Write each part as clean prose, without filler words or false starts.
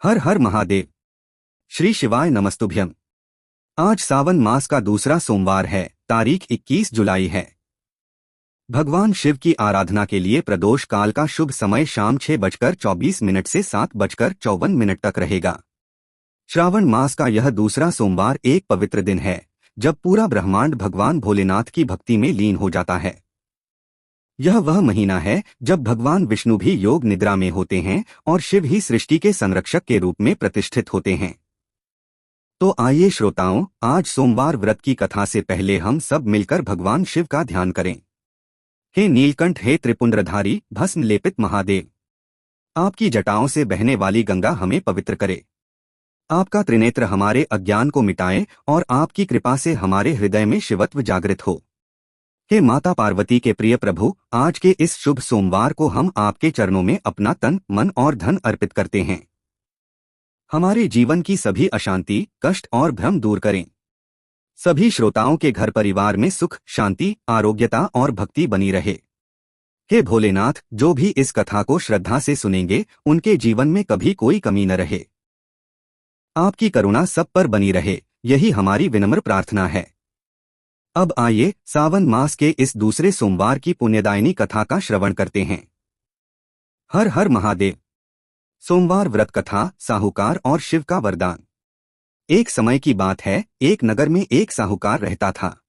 हर हर महादेव। श्री शिवाय नमस्तुभ्यम। आज सावन मास का दूसरा सोमवार है, तारीख 21 जुलाई है। भगवान शिव की आराधना के लिए प्रदोष काल का शुभ समय शाम 6:24 से 7:54 तक रहेगा। श्रावण मास का यह दूसरा सोमवार एक पवित्र दिन है, जब पूरा ब्रह्मांड भगवान भोलेनाथ की भक्ति में लीन हो जाता है। यह वह महीना है जब भगवान विष्णु भी योग निद्रा में होते हैं और शिव ही सृष्टि के संरक्षक के रूप में प्रतिष्ठित होते हैं। तो आइए श्रोताओं, आज सोमवार व्रत की कथा से पहले हम सब मिलकर भगवान शिव का ध्यान करें। हे नीलकंठ, हे त्रिपुंड्रधारी, भस्म लेपित महादेव, आपकी जटाओं से बहने वाली गंगा हमें पवित्र करे। आपका त्रिनेत्र हमारे अज्ञान को मिटाए और आपकी कृपा से हमारे हृदय में शिवत्व जागृत हो। हे माता पार्वती के प्रिय प्रभु, आज के इस शुभ सोमवार को हम आपके चरणों में अपना तन, मन और धन अर्पित करते हैं। हमारे जीवन की सभी अशांति, कष्ट और भ्रम दूर करें। सभी श्रोताओं के घर परिवार में सुख, शांति, आरोग्यता और भक्ति बनी रहे। हे भोलेनाथ, जो भी इस कथा को श्रद्धा से सुनेंगे, उनके जीवन में कभी कोई कमी न रहे। आपकी करुणा सब पर बनी रहे, यही हमारी विनम्र प्रार्थना है। अब आइए सावन मास के इस दूसरे सोमवार की पुण्यदायिनी कथा का श्रवण करते हैं। हर हर महादेव। सोमवार व्रत कथा, साहूकार और शिव का वरदान। एक समय की बात है, एक नगर में एक साहूकार रहता था।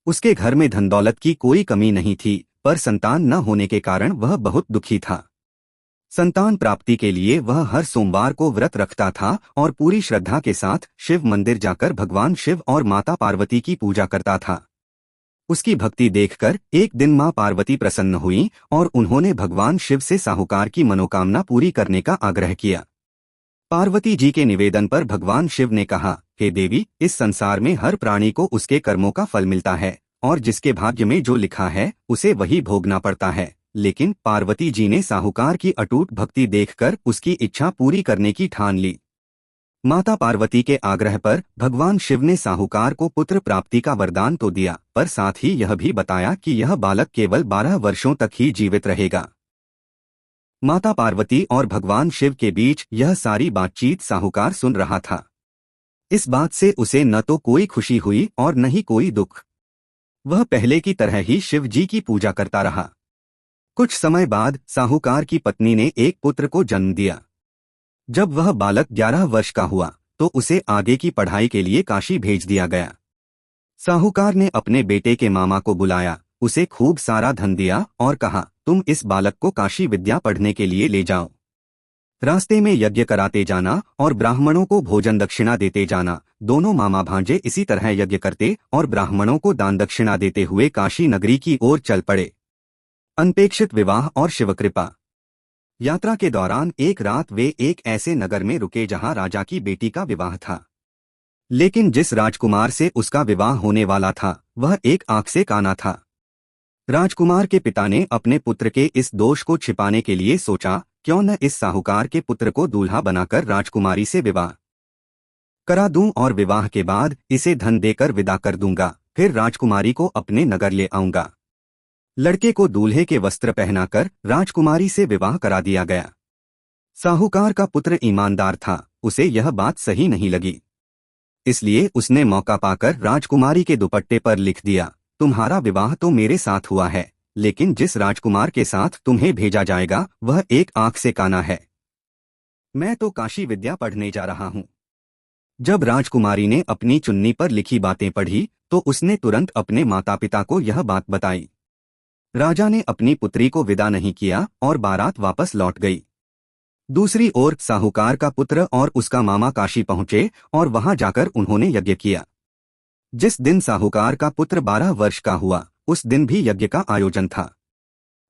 उसके घर में धन दौलत की कोई कमी नहीं थी, पर संतान न होने के कारण वह बहुत दुखी था। संतान प्राप्ति के लिए वह हर सोमवार को व्रत रखता था और पूरी श्रद्धा के साथ शिव मंदिर जाकर भगवान शिव और माता पार्वती की पूजा करता था। उसकी भक्ति देखकर एक दिन मां पार्वती प्रसन्न हुई और उन्होंने भगवान शिव से साहूकार की मनोकामना पूरी करने का आग्रह किया। पार्वती जी के निवेदन पर भगवान शिव ने कहा, हे देवी, इस संसार में हर प्राणी को उसके कर्मों का फल मिलता है और जिसके भाग्य में जो लिखा है उसे वही भोगना पड़ता है। लेकिन पार्वती जी ने साहूकार की अटूट भक्ति देखकर उसकी इच्छा पूरी करने की ठान ली। माता पार्वती के आग्रह पर भगवान शिव ने साहूकार को पुत्र प्राप्ति का वरदान तो दिया, पर साथ ही यह भी बताया कि यह बालक केवल 12 वर्षों तक ही जीवित रहेगा। माता पार्वती और भगवान शिव के बीच यह सारी बातचीत साहूकार सुन रहा था। इस बात से उसे न तो कोई खुशी हुई और न ही कोई दुख। वह पहले की तरह ही शिव जी की पूजा करता रहा। कुछ समय बाद साहूकार की पत्नी ने एक पुत्र को जन्म दिया। जब वह बालक 11 वर्ष का हुआ तो उसे आगे की पढ़ाई के लिए काशी भेज दिया गया। साहूकार ने अपने बेटे के मामा को बुलाया, उसे खूब सारा धन दिया और कहा, तुम इस बालक को काशी विद्या पढ़ने के लिए ले जाओ। रास्ते में यज्ञ कराते जाना और ब्राह्मणों को भोजन दक्षिणा देते जाना। दोनों मामा भांजे इसी तरह यज्ञ करते और ब्राह्मणों को दान दक्षिणा देते हुए काशी नगरी की ओर चल पड़े। अनपेक्षित विवाह और शिवकृपा। यात्रा के दौरान एक रात वे एक ऐसे नगर में रुके जहां राजा की बेटी का विवाह था। लेकिन जिस राजकुमार से उसका विवाह होने वाला था वह एक आंख से काना था। राजकुमार के पिता ने अपने पुत्र के इस दोष को छिपाने के लिए सोचा, क्यों न इस साहूकार के पुत्र को दूल्हा बनाकर राजकुमारी से विवाह करा दूं और विवाह के बाद इसे धन देकर विदा कर दूंगा, फिर राजकुमारी को अपने नगर ले आऊंगा। लड़के को दूल्हे के वस्त्र पहनाकर राजकुमारी से विवाह करा दिया गया। साहूकार का पुत्र ईमानदार था, उसे यह बात सही नहीं लगी। इसलिए उसने मौका पाकर राजकुमारी के दुपट्टे पर लिख दिया, तुम्हारा विवाह तो मेरे साथ हुआ है, लेकिन जिस राजकुमार के साथ तुम्हें भेजा जाएगा वह एक आंख से काना है। मैं तो काशी विद्या पढ़ने जा रहा हूँ। जब राजकुमारी ने अपनी चुन्नी पर लिखी बातें पढ़ी तो उसने तुरंत अपने माता पिता को यह बात बताई। राजा ने अपनी पुत्री को विदा नहीं किया और बारात वापस लौट गई। दूसरी ओर साहूकार का पुत्र और उसका मामा काशी पहुंचे और वहां जाकर उन्होंने यज्ञ किया। जिस दिन साहूकार का पुत्र 12 वर्ष का हुआ उस दिन भी यज्ञ का आयोजन था।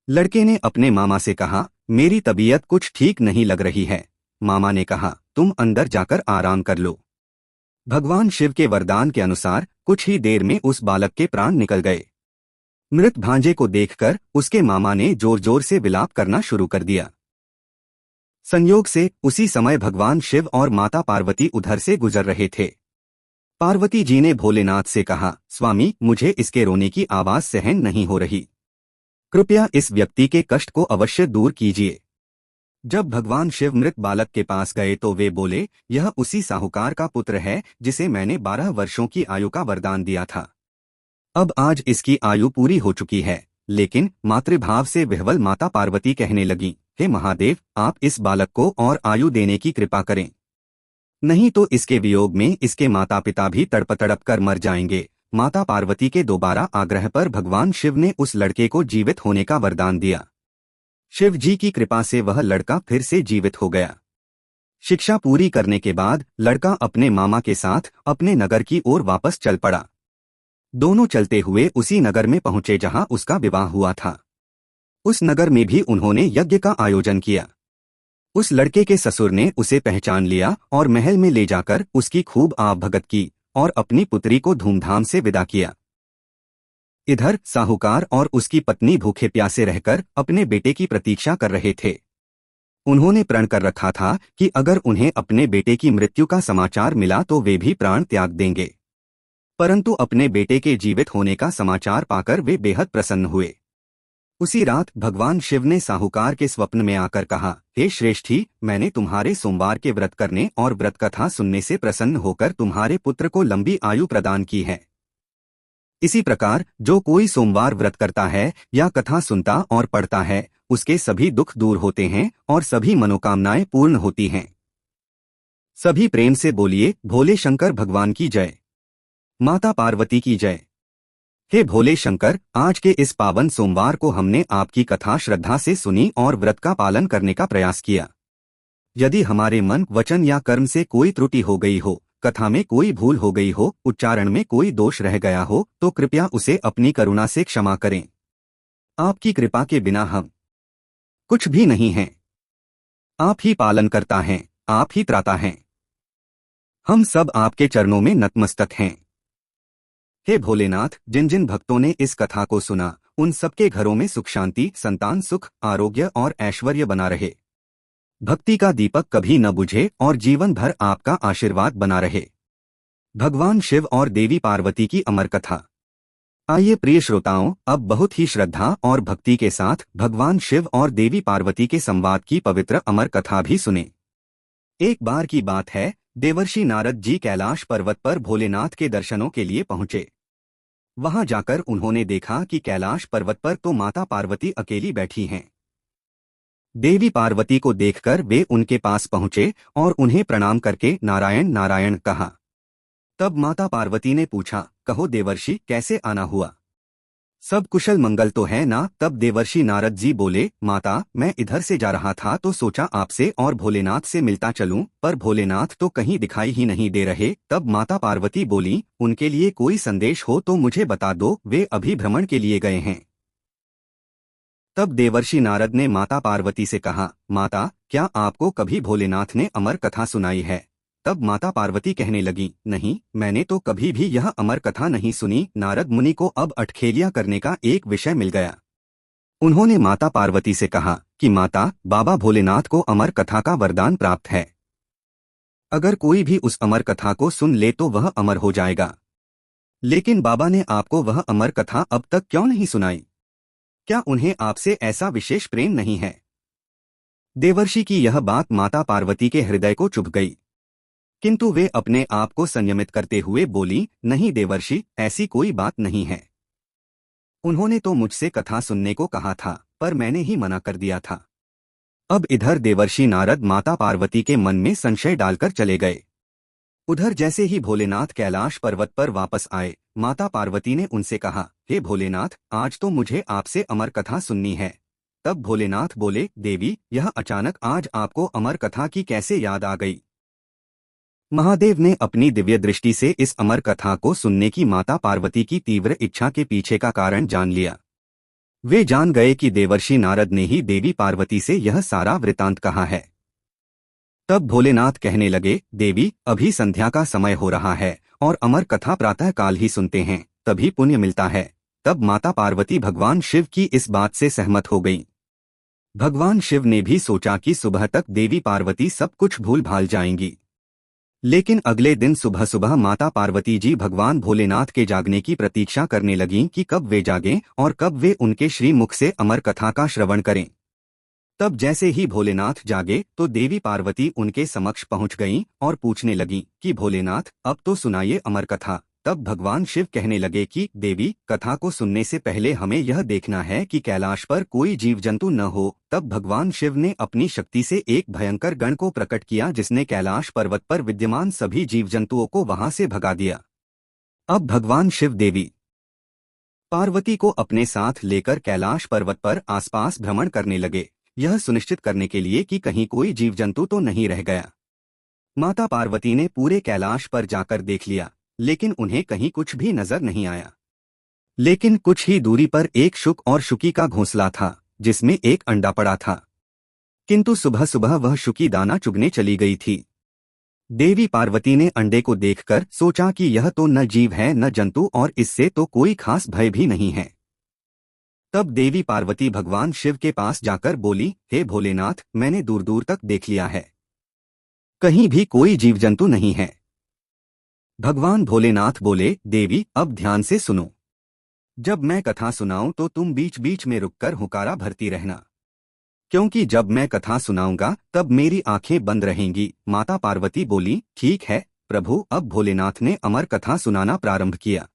लड़के ने अपने मामा से कहा, मेरी तबीयत कुछ ठीक नहीं लग रही है। मामा ने कहा, तुम अंदर जाकर आराम कर लो। भगवान शिव के वरदान के अनुसार कुछ ही देर में उस बालक के प्राण निकल गए। मृत भांजे को देखकर उसके मामा ने जोर जोर से विलाप करना शुरू कर दिया। संयोग से उसी समय भगवान शिव और माता पार्वती उधर से गुजर रहे थे। पार्वती जी ने भोलेनाथ से कहा, स्वामी, मुझे इसके रोने की आवाज सहन नहीं हो रही। कृपया इस व्यक्ति के कष्ट को अवश्य दूर कीजिए। जब भगवान शिव मृत बालक के पास गए तो वे बोले, यह उसी साहूकार का पुत्र है जिसे मैंने 12 वर्षों की आयु का वरदान दिया था। अब आज इसकी आयु पूरी हो चुकी है। लेकिन मातृभाव से विह्वल माता पार्वती कहने लगी, हे महादेव, आप इस बालक को और आयु देने की कृपा करें, नहीं तो इसके वियोग में इसके माता पिता भी तड़प तड़प कर मर जाएंगे। माता पार्वती के दोबारा आग्रह पर भगवान शिव ने उस लड़के को जीवित होने का वरदान दिया। शिव जी की कृपा से वह लड़का फिर से जीवित हो गया। शिक्षा पूरी करने के बाद लड़का अपने मामा के साथ अपने नगर की ओर वापस चल पड़ा। दोनों चलते हुए उसी नगर में पहुंचे जहां उसका विवाह हुआ था। उस नगर में भी उन्होंने यज्ञ का आयोजन किया। उस लड़के के ससुर ने उसे पहचान लिया और महल में ले जाकर उसकी खूब आवभगत की और अपनी पुत्री को धूमधाम से विदा किया। इधर साहूकार और उसकी पत्नी भूखे प्यासे रहकर अपने बेटे की प्रतीक्षा कर रहे थे। उन्होंने प्रण कर रखा था कि अगर उन्हें अपने बेटे की मृत्यु का समाचार मिला तो वे भी प्राण त्याग देंगे। परंतु अपने बेटे के जीवित होने का समाचार पाकर वे बेहद प्रसन्न हुए। उसी रात भगवान शिव ने साहूकार के स्वप्न में आकर कहा, हे श्रेष्ठी, मैंने तुम्हारे सोमवार के व्रत करने और व्रत कथा सुनने से प्रसन्न होकर तुम्हारे पुत्र को लंबी आयु प्रदान की है। इसी प्रकार जो कोई सोमवार व्रत करता है या कथा सुनता और पढ़ता है, उसके सभी दुख दूर होते हैं और सभी मनोकामनाएं पूर्ण होती हैं। सभी प्रेम से बोलिए, भोले शंकर भगवान की जय, माता पार्वती की जय। हे भोले शंकर, आज के इस पावन सोमवार को हमने आपकी कथा श्रद्धा से सुनी और व्रत का पालन करने का प्रयास किया। यदि हमारे मन, वचन या कर्म से कोई त्रुटि हो गई हो, कथा में कोई भूल हो गई हो, उच्चारण में कोई दोष रह गया हो, तो कृपया उसे अपनी करुणा से क्षमा करें। आपकी कृपा के बिना हम कुछ भी नहीं हैं। आप ही पालन करता हैं, आप ही त्राता हैं। हम सब आपके चरणों में नतमस्तक हैं। हे भोलेनाथ, जिन जिन भक्तों ने इस कथा को सुना, उन सबके घरों में सुख शांति, संतान सुख, आरोग्य और ऐश्वर्य बना रहे। भक्ति का दीपक कभी न बुझे और जीवन भर आपका आशीर्वाद बना रहे। भगवान शिव और देवी पार्वती की अमर कथा। आइए प्रिय श्रोताओं, अब बहुत ही श्रद्धा और भक्ति के साथ भगवान शिव और देवी पार्वती के संवाद की पवित्र अमर कथा भी सुने। एक बार की बात है, देवर्षि नारद जी कैलाश पर्वत पर भोलेनाथ के दर्शनों के लिए पहुंचे। वहां जाकर उन्होंने देखा कि कैलाश पर्वत पर तो माता पार्वती अकेली बैठी हैं। देवी पार्वती को देखकर वे उनके पास पहुंचे और उन्हें प्रणाम करके नारायण नारायण कहा। तब माता पार्वती ने पूछा, कहो देवर्षि, कैसे आना हुआ? सब कुशल मंगल तो है ना? तब देवर्षि नारद जी बोले, माता, मैं इधर से जा रहा था तो सोचा आपसे और भोलेनाथ से मिलता चलूं, पर भोलेनाथ तो कहीं दिखाई ही नहीं दे रहे। तब माता पार्वती बोली, उनके लिए कोई संदेश हो तो मुझे बता दो, वे अभी भ्रमण के लिए गए हैं। तब देवर्षि नारद ने माता पार्वती से कहा, माता, क्या आपको कभी भोलेनाथ ने अमर कथा सुनाई है? तब माता पार्वती कहने लगी, नहीं, मैंने तो कभी भी यह अमर कथा नहीं सुनी। नारद मुनि को अब अटखेलियां करने का एक विषय मिल गया। उन्होंने माता पार्वती से कहा कि माता, बाबा भोलेनाथ को अमर कथा का वरदान प्राप्त है। अगर कोई भी उस अमर कथा को सुन ले तो वह अमर हो जाएगा। लेकिन बाबा ने आपको वह अमर कथा अब तक क्यों नहीं सुनाई? क्या उन्हें आपसे ऐसा विशेष प्रेम नहीं है? देवर्षि की यह बात माता पार्वती के हृदय को चुभ गई, किंतु वे अपने आप को संयमित करते हुए बोली, नहीं देवर्षि, ऐसी कोई बात नहीं है। उन्होंने तो मुझसे कथा सुनने को कहा था, पर मैंने ही मना कर दिया था। अब इधर देवर्षि नारद माता पार्वती के मन में संशय डालकर चले गए। उधर जैसे ही भोलेनाथ कैलाश पर्वत पर वापस आए, माता पार्वती ने उनसे कहा, हे भोलेनाथ, आज तो मुझे आपसे अमर कथा सुननी है। तब भोलेनाथ बोले, देवी, यह अचानक आज आपको अमर कथा की कैसे याद आ गई? महादेव ने अपनी दिव्य दृष्टि से इस अमर कथा को सुनने की माता पार्वती की तीव्र इच्छा के पीछे का कारण जान लिया। वे जान गए कि देवर्षि नारद ने ही देवी पार्वती से यह सारा वृतांत कहा है। तब भोलेनाथ कहने लगे, देवी, अभी संध्या का समय हो रहा है और अमर कथा प्रातः काल ही सुनते हैं, तभी पुण्य मिलता है। तब माता पार्वती भगवान शिव की इस बात से सहमत हो गईं। भगवान शिव ने भी सोचा कि सुबह तक देवी पार्वती सब कुछ भूल भाल जाएंगी। लेकिन अगले दिन सुबह सुबह माता पार्वती जी भगवान भोलेनाथ के जागने की प्रतीक्षा करने लगीं कि कब वे जागें और कब वे उनके श्रीमुख से अमर कथा का श्रवण करें। तब जैसे ही भोलेनाथ जागे तो देवी पार्वती उनके समक्ष पहुंच गईं और पूछने लगीं कि भोलेनाथ अब तो सुनाइए अमर कथा। तब भगवान शिव कहने लगे कि देवी, कथा को सुनने से पहले हमें यह देखना है कि कैलाश पर कोई जीव जंतु न हो। तब भगवान शिव ने अपनी शक्ति से एक भयंकर गण को प्रकट किया जिसने कैलाश पर्वत पर विद्यमान सभी जीव जंतुओं को वहां से भगा दिया। अब भगवान शिव देवी पार्वती को अपने साथ लेकर कैलाश पर्वत पर आसपास भ्रमण करने लगे, यह सुनिश्चित करने के लिए कि कहीं कोई जीव जंतु तो नहीं रह गया। माता पार्वती ने पूरे कैलाश पर जाकर देख लिया, लेकिन उन्हें कहीं कुछ भी नजर नहीं आया। लेकिन कुछ ही दूरी पर एक शुक और शुकी का घोंसला था जिसमें एक अंडा पड़ा था, किंतु सुबह सुबह वह शुकी दाना चुगने चली गई थी। देवी पार्वती ने अंडे को देखकर सोचा कि यह तो न जीव है न जंतु और इससे तो कोई खास भय भी नहीं है। तब देवी पार्वती भगवान शिव के पास जाकर बोली, हे भोलेनाथ, मैंने दूर दूर तक देख लिया है, कहीं भी कोई जीव जंतु नहीं है। भगवान भोलेनाथ बोले, देवी अब ध्यान से सुनो, जब मैं कथा सुनाऊं तो तुम बीच बीच में रुककर हुंकारा भरती रहना, क्योंकि जब मैं कथा सुनाऊंगा तब मेरी आंखें बंद रहेंगी। माता पार्वती बोली, ठीक है प्रभु। अब भोलेनाथ ने अमर कथा सुनाना प्रारंभ किया।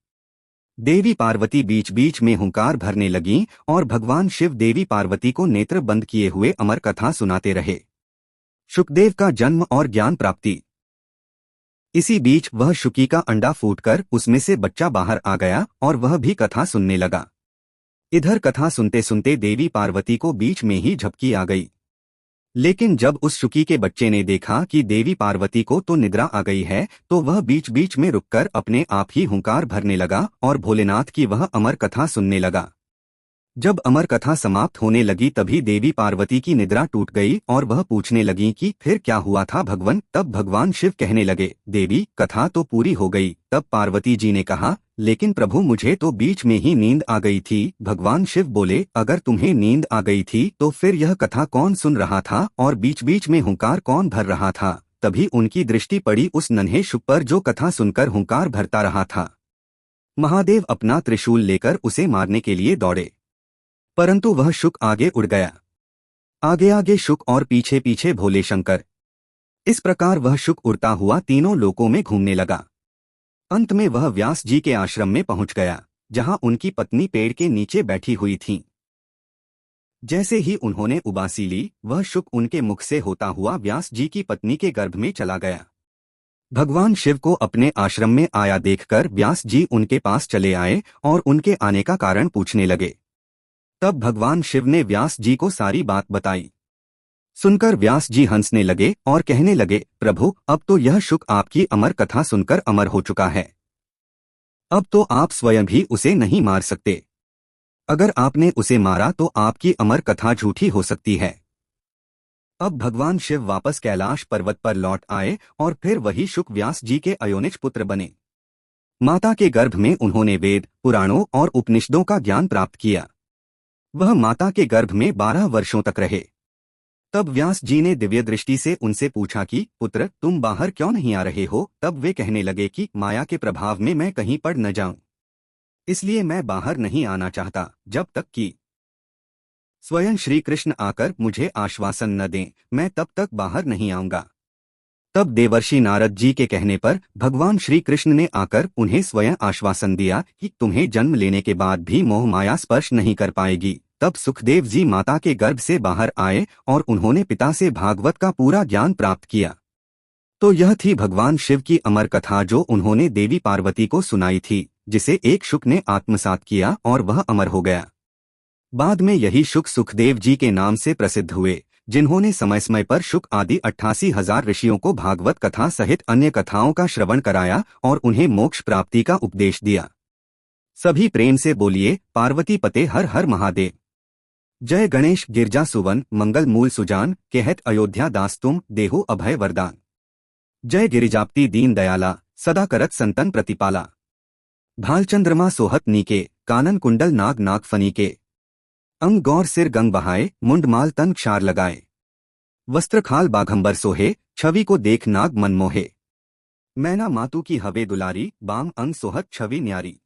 देवी पार्वती बीच बीच में हुंकार भरने लगीं और भगवान शिव देवी पार्वती को नेत्र बंद किए हुए अमर कथा सुनाते रहे। शुकदेव का जन्म और ज्ञान प्राप्ति। इसी बीच वह शुकी का अंडा फूटकर उसमें से बच्चा बाहर आ गया और वह भी कथा सुनने लगा। इधर कथा सुनते सुनते देवी पार्वती को बीच में ही झपकी आ गई। लेकिन जब उस शुकी के बच्चे ने देखा कि देवी पार्वती को तो निद्रा आ गई है, तो वह बीच बीच में रुककर अपने आप ही हुंकार भरने लगा और भोलेनाथ की वह अमर कथा सुनने लगा। जब अमर कथा समाप्त होने लगी तभी देवी पार्वती की निद्रा टूट गई और वह पूछने लगी कि फिर क्या हुआ था भगवान। तब भगवान शिव कहने लगे, देवी कथा तो पूरी हो गई। तब पार्वती जी ने कहा, लेकिन प्रभु मुझे तो बीच में ही नींद आ गई थी। भगवान शिव बोले, अगर तुम्हें नींद आ गई थी तो फिर यह कथा कौन सुन रहा था और बीच बीच में हुंकार कौन भर रहा था। तभी उनकी दृष्टि पड़ी उस नन्हे शुक पर जो कथा सुनकर हुंकार भरता रहा था। महादेव अपना त्रिशूल लेकर उसे मारने के लिए दौड़े, परंतु वह शुक आगे उड़ गया। आगे आगे शुक और पीछे पीछे भोले शंकर। इस प्रकार वह शुक उड़ता हुआ तीनों लोकों में घूमने लगा। अंत में वह व्यास जी के आश्रम में पहुंच गया, जहां उनकी पत्नी पेड़ के नीचे बैठी हुई थी। जैसे ही उन्होंने उबासी ली, वह शुक उनके मुख से होता हुआ व्यास जी की पत्नी के गर्भ में चला गया। भगवान शिव को अपने आश्रम में आया देखकर व्यास जी उनके पास चले आए और उनके आने का कारण पूछने लगे। तब भगवान शिव ने व्यास जी को सारी बात बताई। सुनकर व्यास जी हंसने लगे और कहने लगे, प्रभु अब तो यह शुक आपकी अमर कथा सुनकर अमर हो चुका है। अब तो आप स्वयं भी उसे नहीं मार सकते। अगर आपने उसे मारा तो आपकी अमर कथा झूठी हो सकती है। अब भगवान शिव वापस कैलाश पर्वत पर लौट आए और फिर वही शुक व्यास जी के अयोनिज पुत्र बने। माता के गर्भ में उन्होंने वेद, पुराणों और उपनिषदों का ज्ञान प्राप्त किया। वह माता के गर्भ में 12 वर्षों तक रहे। तब व्यास जी ने दिव्य दृष्टि से उनसे पूछा कि पुत्र तुम बाहर क्यों नहीं आ रहे हो। तब वे कहने लगे कि माया के प्रभाव में मैं कहीं पड़ न जाऊं, इसलिए मैं बाहर नहीं आना चाहता जब तक कि स्वयं श्री कृष्ण आकर मुझे आश्वासन न दें, मैं तब तक बाहर नहीं आऊंगा। तब देवर्षि नारद जी के कहने पर भगवान श्री कृष्ण ने आकर उन्हें स्वयं आश्वासन दिया कि तुम्हें जन्म लेने के बाद भी मोह माया स्पर्श नहीं कर पाएगी। तब सुखदेव जी माता के गर्भ से बाहर आए और उन्होंने पिता से भागवत का पूरा ज्ञान प्राप्त किया। तो यह थी भगवान शिव की अमर कथा जो उन्होंने देवी पार्वती को सुनाई थी, जिसे एक शुक ने आत्मसात किया और वह अमर हो गया। बाद में यही शुक सुखदेव जी के नाम से प्रसिद्ध हुए, जिन्होंने समय समय पर शुक आदि 88,000 ऋषियों को भागवत कथा सहित अन्य कथाओं का श्रवण कराया और उन्हें मोक्ष प्राप्ति का उपदेश दिया। सभी प्रेम से बोलिए, पार्वती पते हर हर महादेव। जय गणेश गिरजा सुवन मंगल मूल सुजान, कहत अयोध्या दास तुम देहु अभय वरदान। जय गिरिजापति दीन दयाला, सदा करत संतन प्रतिपाला। भाल चंद्रमा सोहत नीके, कानन कुंडल नाग नाग फनी के। अंग गौर सिर गंग बहाए, मुंड माल तन क्षार लगाए। वस्त्र खाल बाघंबर सोहे, छवि को देख नाग मन मोहे। मैना मातु की हवे दुलारी, बाम अंग सोहत छवि न्यारी।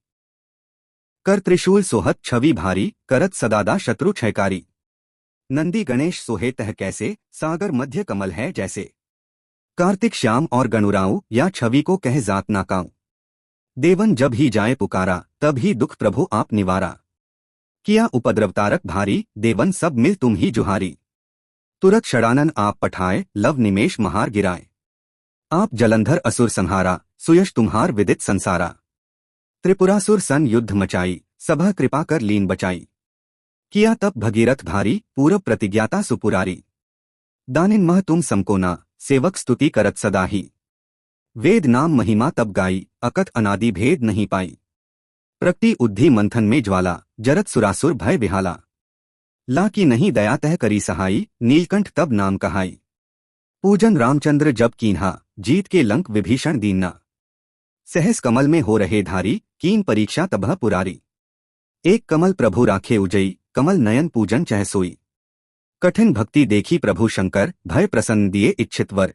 कर त्रिशूल सोहत छवि भारी, करत सदादा शत्रु क्षयकारी। नंदी गणेश सोहे तह कैसे, सागर मध्य कमल है जैसे। कार्तिक श्याम और गणुराऊ या छवि को कह जात नाकाऊ। देवन जब ही जाए पुकारा, तब ही दुख प्रभु आप निवारा। किया उपद्रव तारक भारी, देवन सब मिल तुम ही जुहारी। तुरत षडानन आप पठाए, लव निमेष महार गिराए। आप जलंधर असुर संहारा, सुयश तुम्हार विदित संसारा। त्रिपुरासुर सन युद्ध मचाई, सभा कृपा कर लीन बचाई। किया तप भगीरथ भारी, पूरब प्रतिज्ञाता सुपुरारी। दानिन मह तुम समकोना, सेवक स्तुति करत सदाही। वेद नाम महिमा तब गाई, अकथ अनादि भेद नहीं पाई। प्रकटी उद्धि मंथन में ज्वाला, जरत सुरासुर भय विहाला। ला की नहीं दया तह करी सहाई, नीलकंठ तब नाम कहाई। पूजन रामचंद्र जब कीन्हा, जीत के लंक विभीषण दीन्ना। सहस कमल में हो रहे धारी, कीन परीक्षा तबह पुरारी। एक कमल प्रभु राखे उजई, कमल नयन पूजन चह सोई। कठिन भक्ति देखी प्रभु शंकर, भय प्रसन्न दिए इच्छित वर।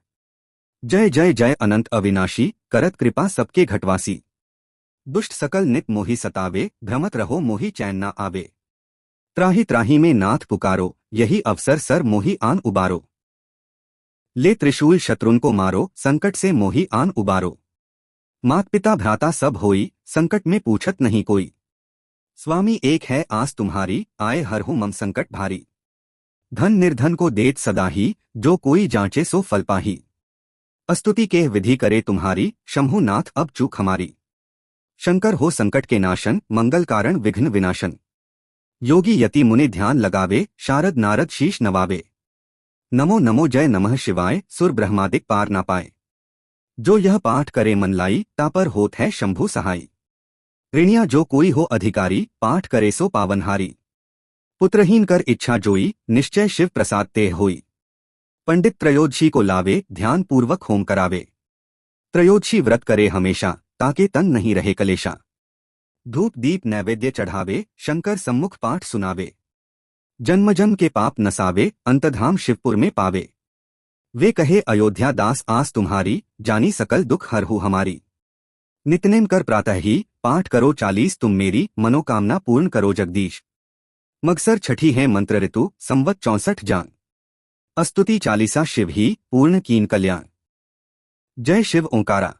जय जय जय अनंत अविनाशी, करत कृपा सबके घटवासी। दुष्ट सकल नित मोहि सतावे, भ्रमत रहो मोहि चैन न आवे। त्राहि त्राहि में नाथ पुकारो, यही अवसर सर मोहि आन उबारो। ले त्रिशूल शत्रुन को मारो, संकट से मोहि आन उबारो। मात पिता भ्राता सब होई, संकट में पूछत नहीं कोई। स्वामी एक है आस तुम्हारी, आए हरहु मम संकट भारी। धन निर्धन को देत सदा ही, जो कोई जांचे सो फल पाही। अस्तुति के विधि करे तुम्हारी, शंभु नाथ अब चूक हमारी। शंकर हो संकट के नाशन, मंगल कारण विघ्न विनाशन। योगी यति मुनि ध्यान लगावे, शारद नारद शीश नवावे। नमो नमो जय नमः शिवाय, सुर ब्रह्मादिक पार ना पाए। जो यह पाठ करे मन लाई, तापर होत है शंभु सहाय। ऋणिया जो कोई हो अधिकारी, पाठ करे सो पावनहारी। पुत्रहीन कर इच्छा जोई, निश्चय शिव प्रसाद ते होई। पंडित त्रयोदशी को लावे, ध्यान पूर्वक होम करावे। त्रयोदशी व्रत करे हमेशा, ताके तन नहीं रहे कलेशा। धूप दीप नैवेद्य चढ़ावे, शंकर सम्मुख पाठ सुनावे। जन्म जन्म के पाप नसावे, अंतधाम शिवपुर में पावे। वे कहे अयोध्या दास आस तुम्हारी, जानी सकल दुख हरहु हमारी। नित्यनेम कर प्रातः ही, पाठ करो 40 तुम मेरी, मनोकामना पूर्ण करो जगदीश। मगसर छठी है मंत्र ऋतु, संवत 64 जान। अस्तुति 40 शिव ही, पूर्ण कीन कल्याण। जय शिव ओंकारा,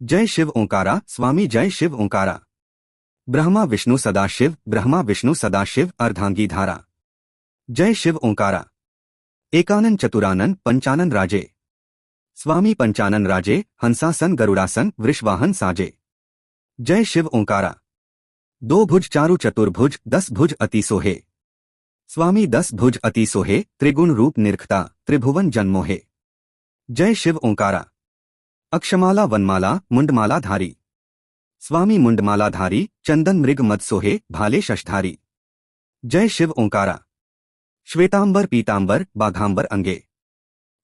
जय शिव ओंकारा, स्वामी जय शिव ओंकारा। ब्रह्मा विष्णु सदाशिव, ब्रह्मा विष्णु सदाशिव, अर्धांगी धारा। जय शिव ओंकारा। एकानन चतुरानन पंचानन राजे। स्वामी पंचानन राजे, हंसासन गरुड़ासन वृषवाहन साजे। जय शिव ओंकारा। 2 भुज चारु चतुर्भुज, 10 भुज अति सोहे। स्वामी 10 भुज अति सोहे, त्रिगुण रूप निरखता, त्रिभुवन जन्मोहे। जय शिव ओंकारा। अक्षमाला वनमाला, मुंडमाला धारी। स्वामी मुंडमाला धारी, चंदन मृग मद सोहे, भाले शशधारी। जय शिव ओंकारा। श्वेतांबर पीतांबर, बाघांबर अंगे।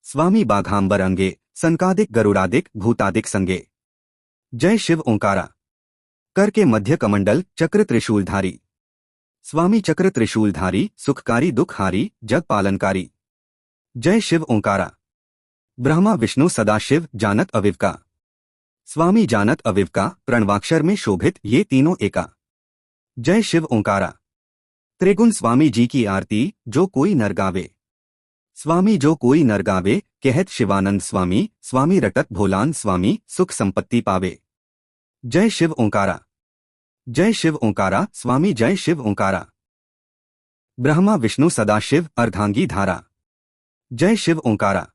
स्वामी बाघांबर अंगे, सनकादिक गरुड़ादिक भूतादिक संगे। जय शिव ओंकारा। कर के मध्य कमंडल, चक्र त्रिशूलधारी। स्वामी चक्र त्रिशूलधारी, सुखकारी दुखहारी, जग पालनकारी। जय शिव ओंकारा। ब्रह्मा विष्णु सदाशिव, जानत अविवका। स्वामी जानत अविवका, प्रणवाक्षर में शोभित ये तीनों एका। जय शिव ओंकारा। त्रिगुण स्वामी जी की आरती, जो कोई नर गावे। स्वामी जो कोई नर गावे, कहत शिवानंद स्वामी, स्वामी रटत भोलान स्वामी, सुख संपत्ति पावे। जय शिव ओंकारा। जय शिव ओंकारा, स्वामी जय शिव ओंकारा। ब्रह्मा विष्णु सदाशिव, अर्धांगी धारा। जय शिव ओंकारा।